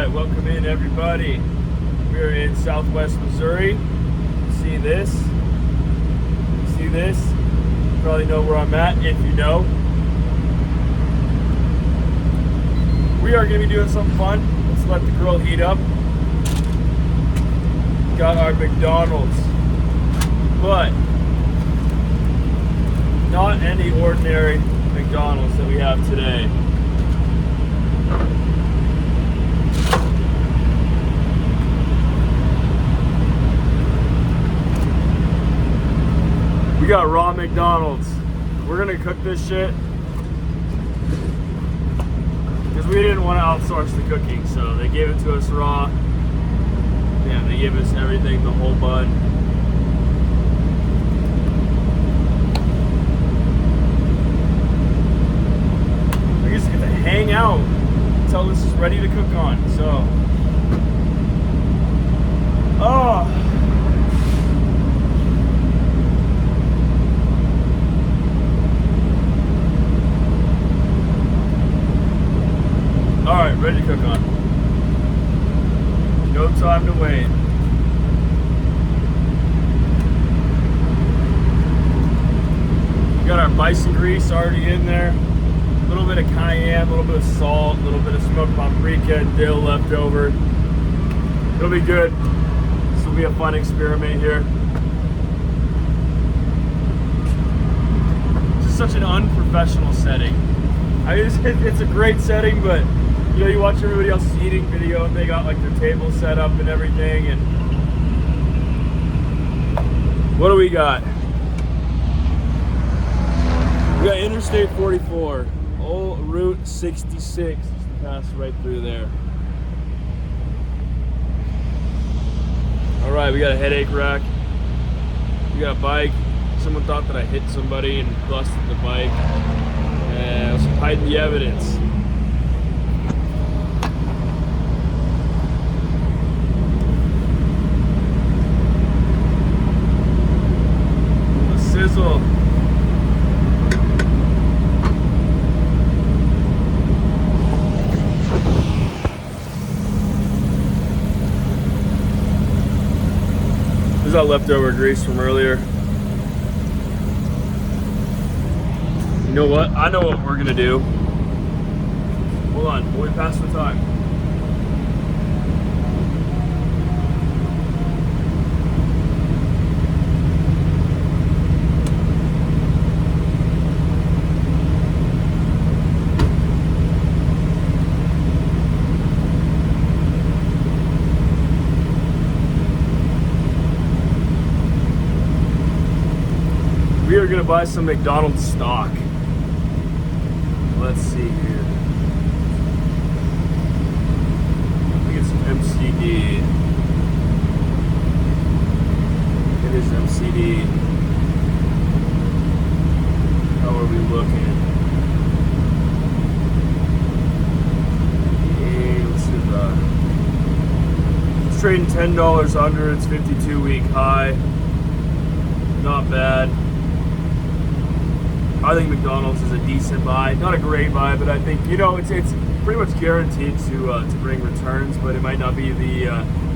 right, welcome in everybody. We're in Southwest Missouri. See this? See this? You probably know where I'm at if you know. We are going to be doing something fun. Let's let the grill heat up. Got our McDonald's, but not any ordinary McDonald's that we have today. We got raw McDonald's. We're gonna cook this shit because we didn't want to outsource the cooking, so they gave it to us raw. Yeah, they gave us everything, the whole bun. We just get to hang out until this is ready to cook on. So, oh. All right, ready to cook on. No time to wait. We got our bison grease already in there. A little bit of cayenne, a little bit of salt, a little bit of smoked paprika and dill left over. It'll be good. This will be a fun experiment here. This is such an unprofessional setting. I mean, it's a great setting, but you know, you watch everybody else's eating video and they got like their table set up and everything. And what do we got? We got Interstate 44, old Route 66, pass right through there. All right, we got a headache rack. We got a bike. Someone thought that I hit somebody and busted the bike. And let's hide the evidence. Sizzle. This is our leftover grease from earlier. You know what? I know what we're gonna do. Hold on, will we pass the time? We are gonna buy some McDonald's stock. Let's see here. Let me get some MCD. It is MCD. How are we looking? Hey, let's do that. It's trading $10 under its 52-week high. Not bad. I think McDonald's is a decent buy. Not a great buy, but I think, you know, it's pretty much guaranteed to bring returns, but it might not be the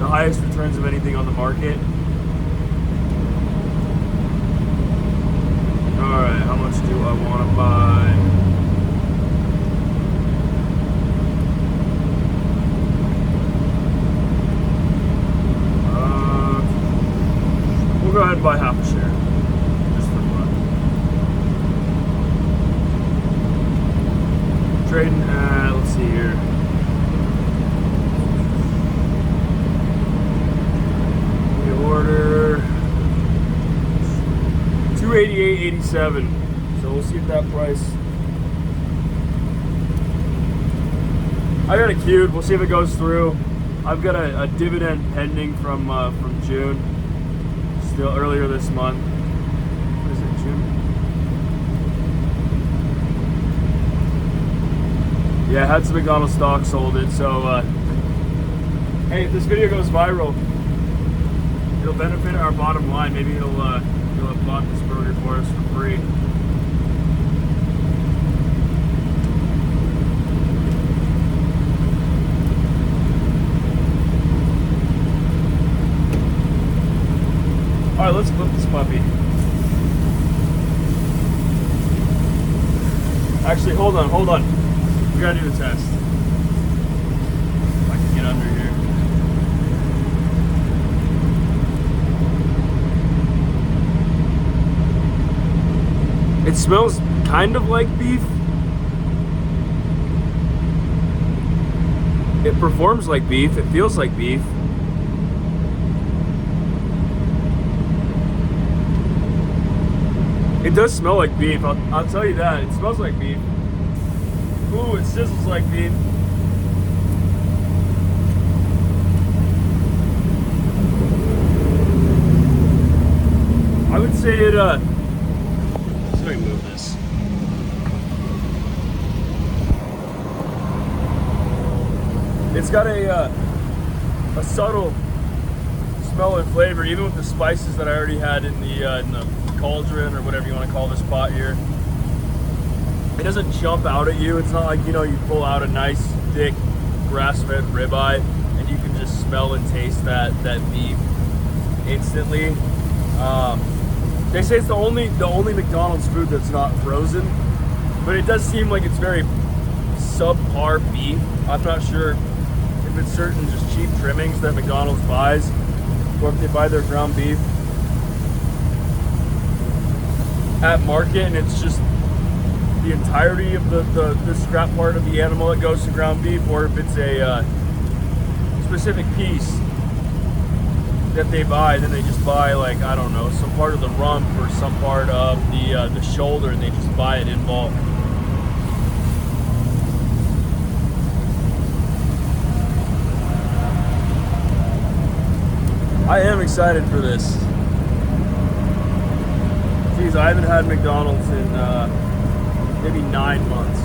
highest returns of anything on the market. All right, how much do I want to buy? We'll go ahead and buy half a share. Trading at, let's see here. We order $288.87. So we'll see if that price. I got it queued. We'll see if it goes through. I've got a dividend pending from June, still earlier this month. What is it, June? Yeah, I had some McDonald's stock, sold it, so hey, if this video goes viral, it'll benefit our bottom line. Maybe he'll have bought this burger for us for free. right, let's flip this puppy. Actually, hold on. We gotta do the test. If I can get under here. It smells kind of like beef. It performs like beef. It feels like beef. It does smell like beef. I'll tell you that. It smells like beef. Ooh, it sizzles like beef. I would say it, let me move this. It's got a subtle smell and flavor, even with the spices that I already had in the cauldron, or whatever you want to call this pot here. It doesn't jump out at you. It's not like, you know, you pull out a nice thick grass-fed ribeye and you can just smell and taste that beef instantly. They say it's the only McDonald's food that's not frozen, but it does seem like it's very subpar beef. I'm not sure if it's certain just cheap trimmings that McDonald's buys, or if they buy their ground beef at market and it's just the entirety of the scrap part of the animal that goes to ground beef, or if it's a specific piece that they buy, then they just buy, like, I don't know, some part of the rump or some part of the shoulder, and they just buy it in bulk. I am excited for this. Geez, I haven't had McDonald's in maybe 9 months.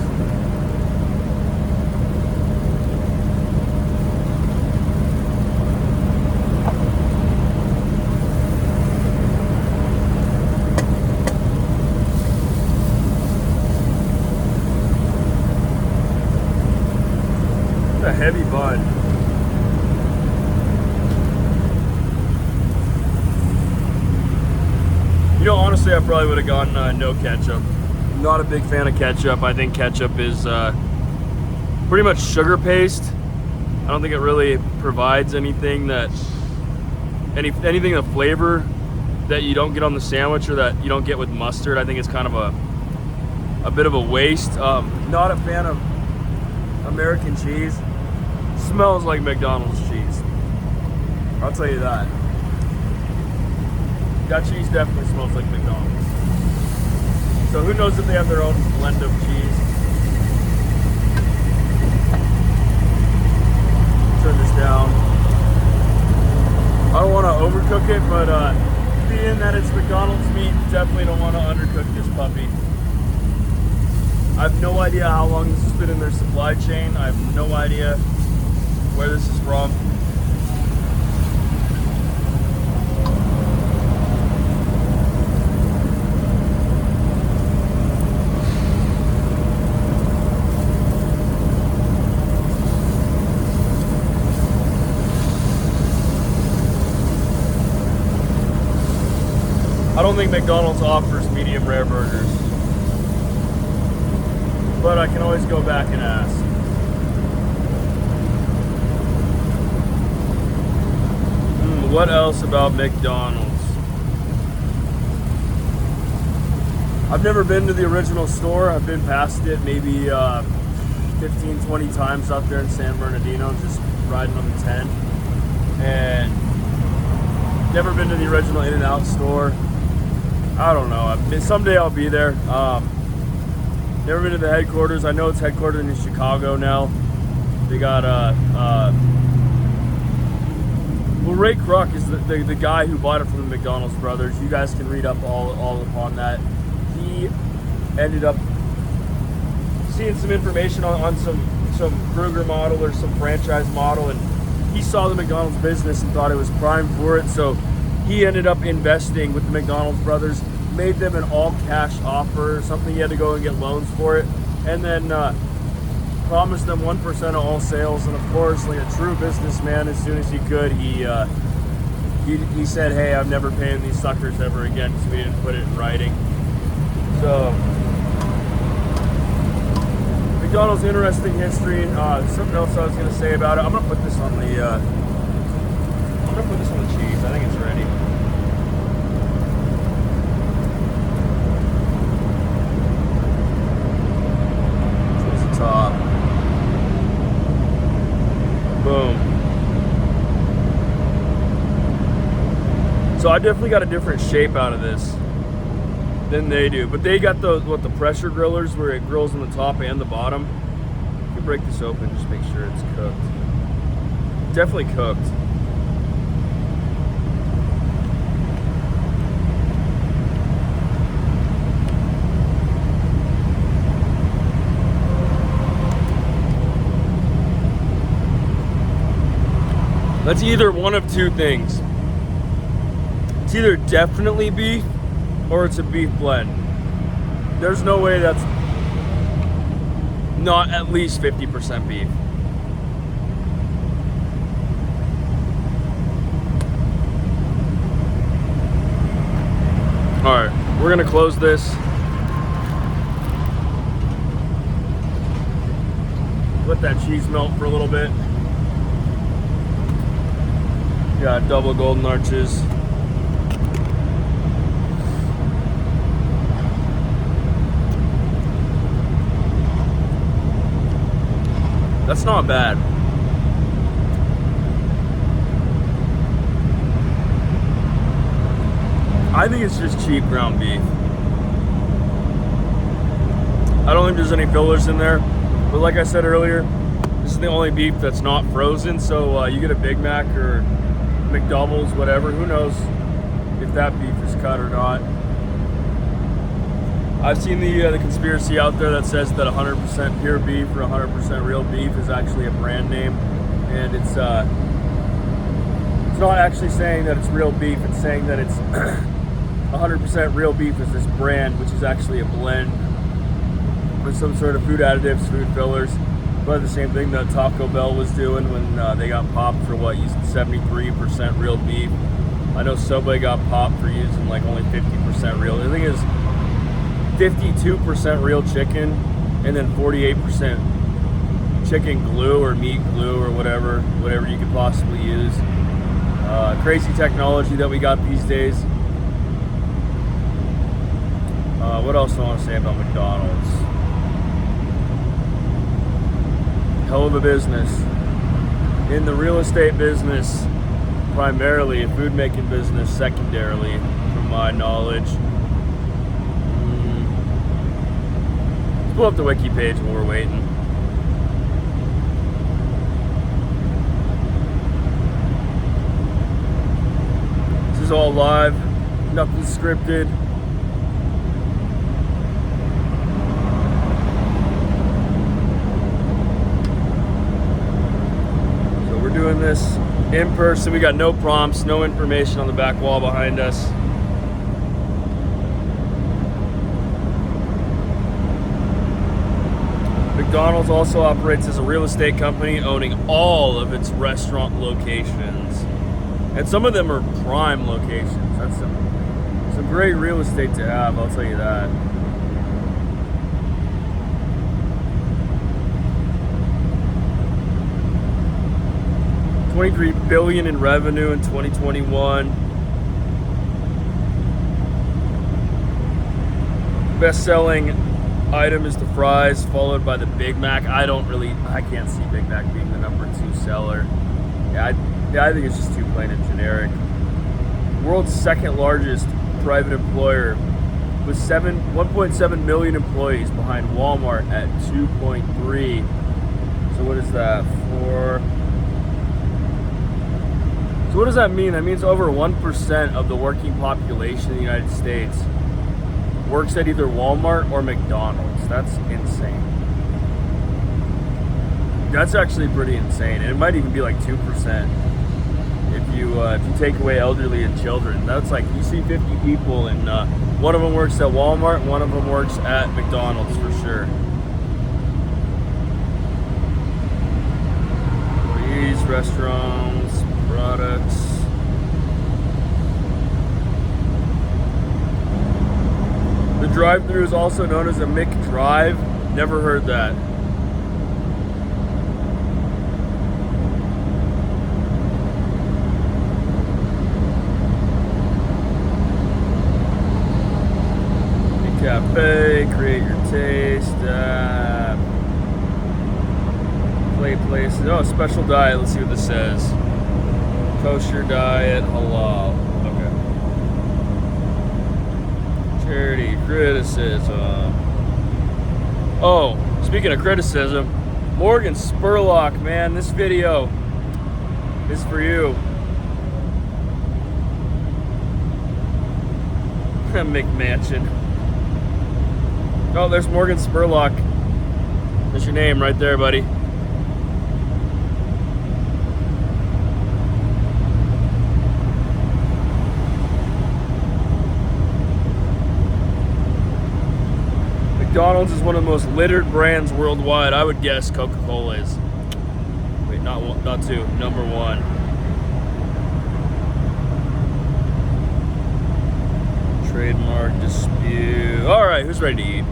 It's a heavy bun. You know, honestly, I probably would have gone no ketchup. Not a big fan of ketchup. I think ketchup is pretty much sugar paste. I don't think it really provides anything anything of flavor that you don't get on the sandwich or that you don't get with mustard. I think it's kind of a bit of a waste. Not a fan of American cheese. Smells like McDonald's cheese. I'll tell you that. That cheese definitely smells like McDonald's. So who knows if they have their own blend of cheese. Turn this down. I don't want to overcook it, but being that it's McDonald's meat, definitely don't want to undercook this puppy. I have no idea how long this has been in their supply chain. I have no idea where this is from. I don't think McDonald's offers medium rare burgers, but I can always go back and ask. What else about McDonald's? I've never been to the original store. I've been past it maybe 15, 20 times out there in San Bernardino, just riding on the 10. And never been to the original In-N-Out store. I don't know. Someday I'll be there. Never been to the headquarters. I know it's headquartered in Chicago now. They got well, Ray Kroc is the guy who bought it from the McDonald's brothers. You guys can read up all upon that. He ended up seeing some information on some Kruger model or some franchise model, and he saw the McDonald's business and thought it was prime for it. So he ended up investing with the McDonald's brothers, made them an all-cash offer, something he had to go and get loans for it, and then promised them 1% of all sales. And of course, like a true businessman, as soon as he could, he he said, hey, I'm never paying these suckers ever again because we didn't put it in writing. So McDonald's interesting history. Something else I was gonna say about it. I'm gonna put this on the cheese. I think it's ready. Towards the top. Boom. So I definitely got a different shape out of this than they do, but they got the pressure grillers where it grills on the top and the bottom. You can break this open, just make sure it's cooked. Definitely cooked. That's either one of two things. It's either definitely beef or it's a beef blend. There's no way that's not at least 50% beef. All right, we're gonna close this. Let that cheese melt for a little bit. Got double golden arches. That's not bad. I think it's just cheap ground beef. I don't think there's any fillers in there, but like I said earlier, this is the only beef that's not frozen, so you get a Big Mac or McDonald's, whatever, who knows if that beef is cut or not. I've seen the conspiracy out there that says that 100% pure beef or 100% real beef is actually a brand name, and it's not actually saying that it's real beef. It's saying that it's 100% real beef is this brand, which is actually a blend with some sort of food additives, food fillers. But the same thing that Taco Bell was doing when they got popped for using 73% real beef. I know Subway got popped for using like only 50% real. The thing is, 52% real chicken and then 48% chicken glue or meat glue or whatever you could possibly use. Crazy technology that we got these days. What else do I want to say about McDonald's? Hell of a business. In the real estate business, primarily, a food making business secondarily, from my knowledge. Pull up the wiki page while we're waiting. This is all live, nothing scripted. So we're doing this in person. We got no prompts, no information on the back wall behind us. McDonald's also operates as a real estate company, owning all of its restaurant locations. And some of them are prime locations. That's some great real estate to have, I'll tell you that. $23 billion in revenue in 2021. Best-selling item is the fries, followed by the Big Mac. I can't see Big Mac being the #2 seller. I think it's just too plain and generic. World's second largest private employer with 1.7 million employees behind Walmart at 2.3. So what is that for? So what does that mean? That means over 1% of the working population in the United States works at either Walmart or McDonald's. That's insane. That's actually pretty insane. And it might even be like 2% if you take away elderly and children. That's like, you see 50 people and one of them works at Walmart and one of them works at McDonald's for sure. These restaurants, products. The drive-thru is also known as a McDrive. Never heard that. Cafe, create your taste. Play places. Oh, special diet. Let's see what this says. Kosher diet, halal. Okay. Charity, criticism. Oh, speaking of criticism, Morgan Spurlock, man, this video is for you. McMansion. Oh, there's Morgan Spurlock. That's your name right there, buddy. McDonald's is one of the most littered brands worldwide. I would guess Coca-Cola is. Wait, not one, not two. Number one. Trademark dispute. All right, who's ready to eat?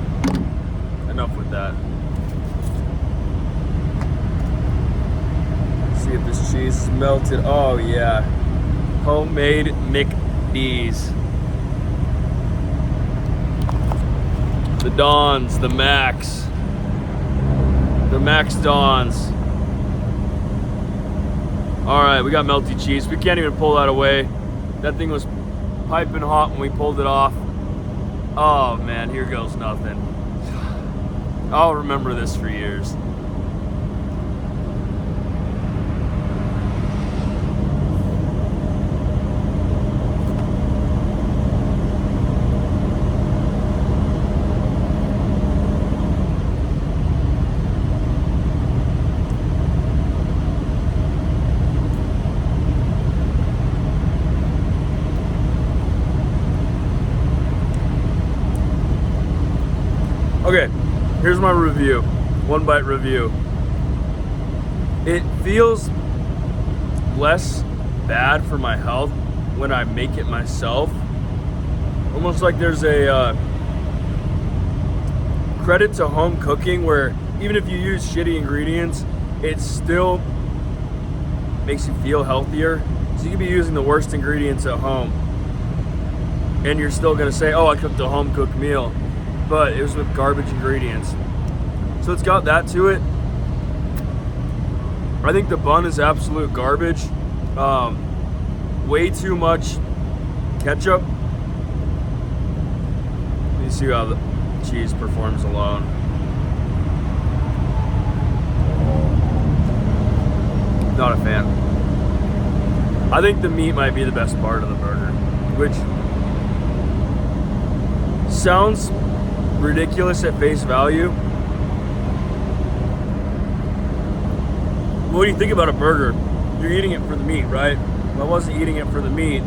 Enough with that. Let's see if this cheese is melted. Oh yeah, homemade McD's. The Dons, the Max Dons. All right, we got melty cheese. We can't even pull that away. That thing was piping hot when we pulled it off. Oh man, here goes nothing. I'll remember this for years. Okay, here's my review. One bite review. It feels less bad for my health when I make it myself. Almost like there's a credit to home cooking where even if you use shitty ingredients, it still makes you feel healthier. So you could be using the worst ingredients at home and you're still gonna say, oh, I cooked a home cooked meal. But it was with garbage ingredients. So it's got that to it. I think the bun is absolute garbage. Way too much ketchup. Let me see how the cheese performs alone. Not a fan. I think the meat might be the best part of the burger, which sounds ridiculous at face value. What do you think about a burger? You're eating it for the meat, right? Well, I wasn't eating it for the meat.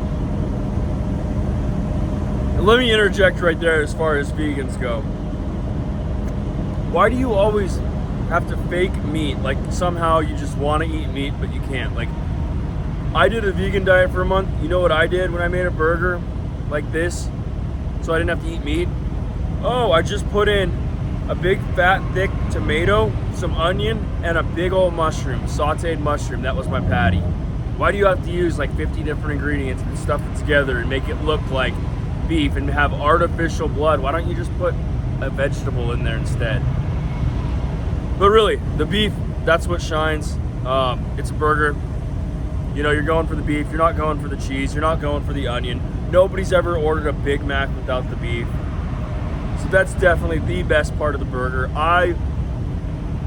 And let me interject right there as far as vegans go. Why do you always have to fake meat? Like somehow you just want to eat meat, but you can't. Like I did a vegan diet for a month. You know what I did when I made a burger like this so I didn't have to eat meat? Oh, I just put in a big fat thick tomato, some onion, and a big old mushroom, sauteed mushroom. That was my patty. Why do you have to use like 50 different ingredients and stuff it together and make it look like beef and have artificial blood? Why don't you just put a vegetable in there instead? But really, the beef, that's what shines. It's a burger. You know, you're going for the beef, you're not going for the cheese, you're not going for the onion. Nobody's ever ordered a Big Mac without the beef. So that's definitely the best part of the burger. I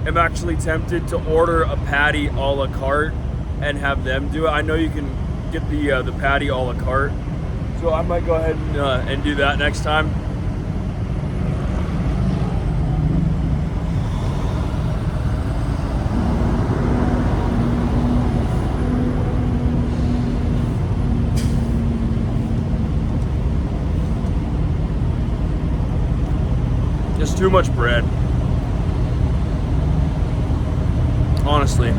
am actually tempted to order a patty a la carte and have them do it. I know you can get the patty a la carte, so I might go ahead and do that next time. Just too much bread. Honestly.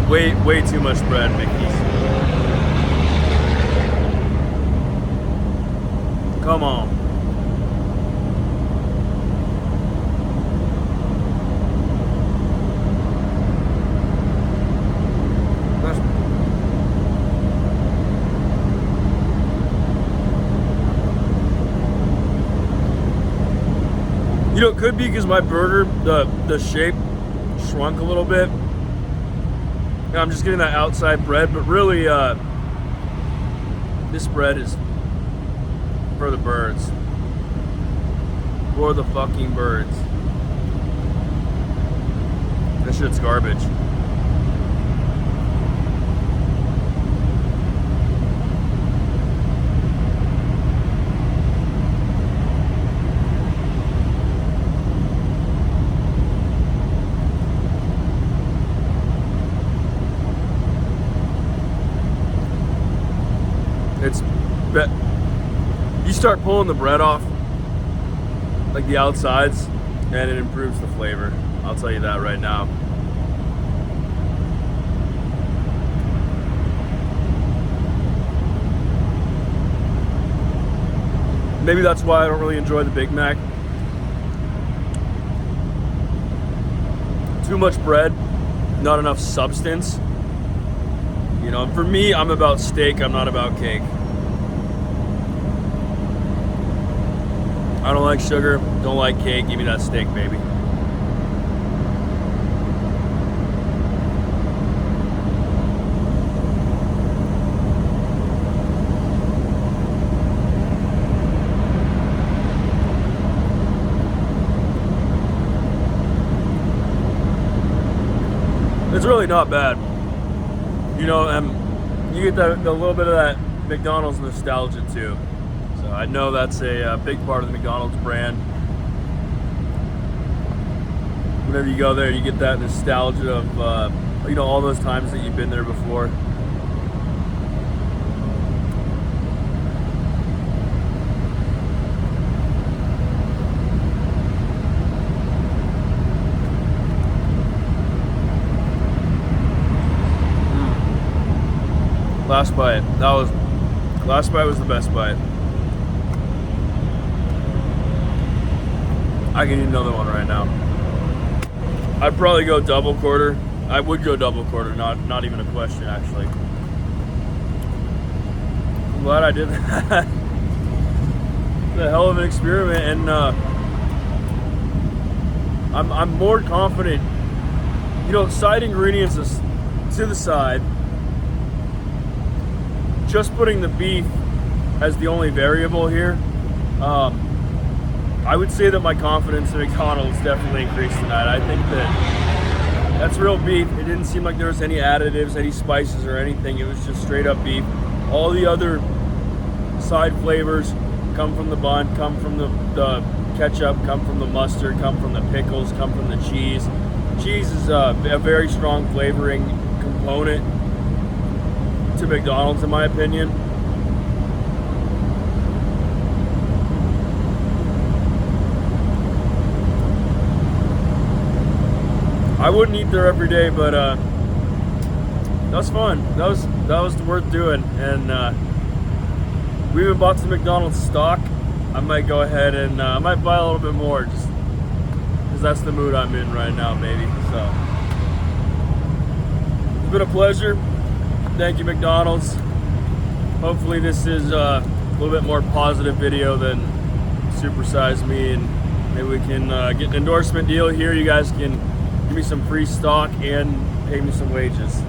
Way too much bread, Mickey's. Come on. You know, it could be because my burger, the shape shrunk a little bit. And I'm just getting that outside bread, but really, this bread is for the birds. For the fucking birds. This shit's garbage. You start pulling the bread off, like the outsides, and it improves the flavor. I'll tell you that right now. Maybe that's why I don't really enjoy the Big Mac. Too much bread, not enough substance. You know, for me, I'm about steak, I'm not about cake. I don't like sugar, don't like cake, give me that steak, baby. It's really not bad. You know, you get the little bit of that McDonald's nostalgia too. So I know that's a big part of the McDonald's brand. Whenever you go there, you get that nostalgia of, you know, all those times that you've been there before. Last bite. Last bite was the best bite. I can eat another one right now. I'd probably go double quarter. I would go double quarter, not even a question actually. I'm glad I did that. It's a hell of an experiment, and I'm more confident. You know, side ingredients is to the side. Just putting the beef as the only variable here, I would say that my confidence in McDonald's definitely increased tonight. I think that that's real beef. It didn't seem like there was any additives, any spices or anything. It was just straight up beef. All the other side flavors come from the bun, come from the ketchup, come from the mustard, come from the pickles, come from the cheese. Cheese is a very strong flavoring component to McDonald's, in my opinion. I wouldn't eat there every day, but that was fun. That was worth doing, and we even bought some McDonald's stock. I might go ahead and I might buy a little bit more, just because that's the mood I'm in right now, baby. So it's been a pleasure. Thank you, McDonald's. Hopefully this is a little bit more positive video than Supersize Me, and maybe we can get an endorsement deal here. You guys can give me some free stock and pay me some wages.